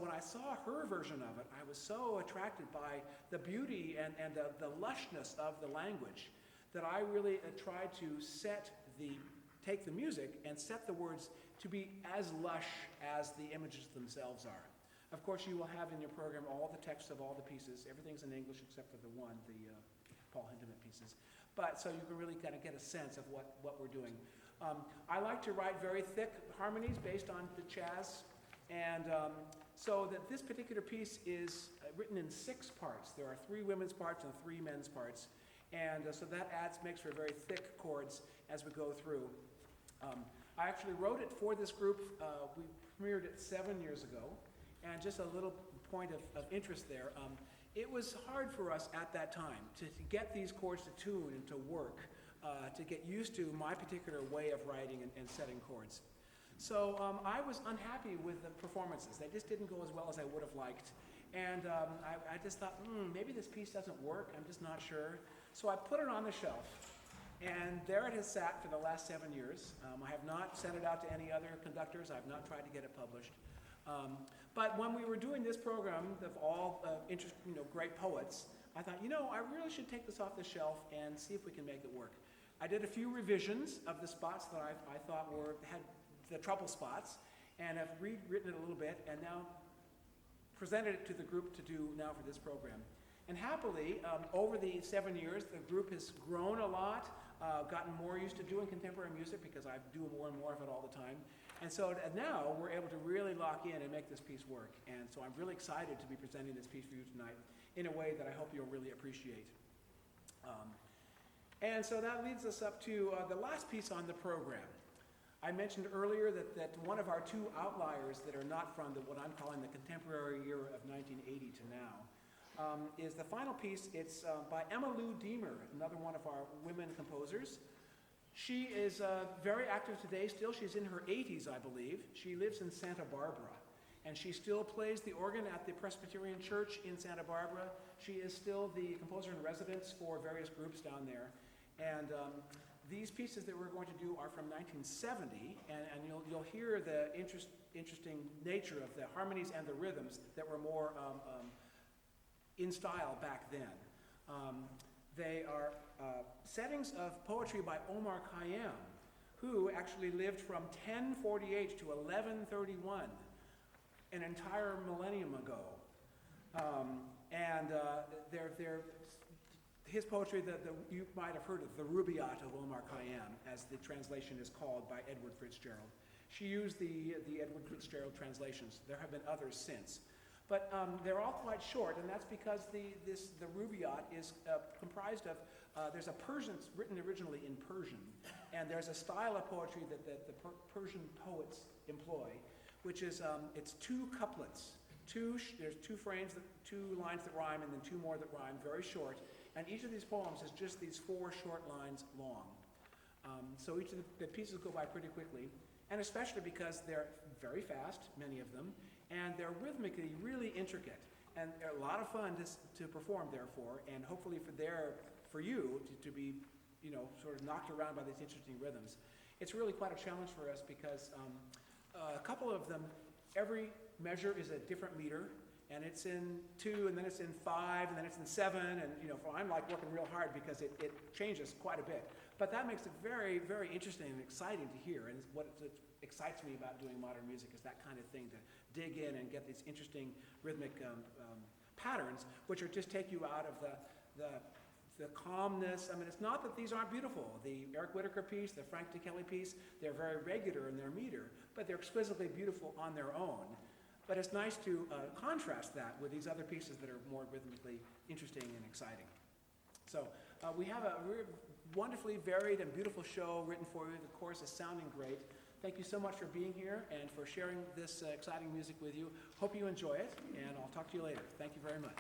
when I saw her version of it, I was so attracted by the beauty and the lushness of the language that I really tried to take the music and set the words to be as lush as the images themselves are. Of course, you will have in your program all the text of all the pieces. Everything's in English except for the Paul Hindemith pieces. But so you can really kind of get a sense of what we're doing. I like to write very thick harmonies based on the Chaz, and so that this particular piece is written in 6 parts. There are 3 women's parts and 3 men's parts, and so that makes for very thick chords as we go through. I actually wrote it for this group. We premiered it 7 years ago, and just a little point of interest there. It was hard for us at that time to get these chords to tune and to work, to get used to my particular way of writing and setting chords. So I was unhappy with the performances. They just didn't go as well as I would have liked. And I just thought, maybe this piece doesn't work. I'm just not sure. So I put it on the shelf. And there it has sat for the last 7 years. I have not sent it out to any other conductors. I've not tried to get it published. But when we were doing this program of all great poets, I thought, I really should take this off the shelf and see if we can make it work. I did a few revisions of the spots that I thought had the trouble spots, and have rewritten it a little bit, and now presented it to the group to do now for this program. And happily, over the 7 years, the group has grown a lot, gotten more used to doing contemporary music because I do more and more of it all the time. And so now we're able to really lock in and make this piece work. And so I'm really excited to be presenting this piece for you tonight in a way that I hope you'll really appreciate. And so that leads us up to the last piece on the program. I mentioned earlier that one of our 2 outliers that are not from what I'm calling the contemporary era of 1980 to now is the final piece. It's by Emma Lou Deemer, another one of our women composers. She is very active today still. She's in her 80s, I believe. She lives in Santa Barbara, and she still plays the organ at the Presbyterian Church in Santa Barbara. She is still the composer in residence for various groups down there. And these pieces that we're going to do are from 1970, and you'll hear the interesting nature of the harmonies and the rhythms that were more in style back then. They are settings of poetry by Omar Khayyam, who actually lived from 1048 to 1131, an entire millennium ago. His poetry, you might have heard of the Rubaiyat of Omar Khayyam, as the translation is called by Edward Fitzgerald. She used the Edward Fitzgerald translations. There have been others since. But they're all quite short, and that's because the Rubaiyat is comprised of, there's a Persian, it's written originally in Persian, and there's a style of poetry that the Persian poets employ, which is, it's 2 couplets. There's 2 frames, 2 lines that rhyme, and then 2 more that rhyme, very short. And each of these poems is just these 4 short lines long. So each of the pieces go by pretty quickly, and especially because they're very fast, many of them, and they're rhythmically really intricate. And they're a lot of fun to perform, therefore, and hopefully for you to be, sort of knocked around by these interesting rhythms. It's really quite a challenge for us because a couple of them, every measure is a different meter, and it's in 2, and then it's in 5, and then it's in 7, and I'm like working real hard because it changes quite a bit. But that makes it very, very interesting and exciting to hear, and what excites me about doing modern music is that kind of thing, to dig in and get these interesting rhythmic patterns, which just take you out of the calmness. I mean, it's not that these aren't beautiful. The Eric Whitacre piece, the Frank DeKelly piece, they're very regular in their meter, but they're exquisitely beautiful on their own. But it's nice to contrast that with these other pieces that are more rhythmically interesting and exciting. So we have a wonderfully varied and beautiful show written for you. The course is sounding great. Thank you so much for being here and for sharing this exciting music with you. Hope you enjoy it, and I'll talk to you later. Thank you very much.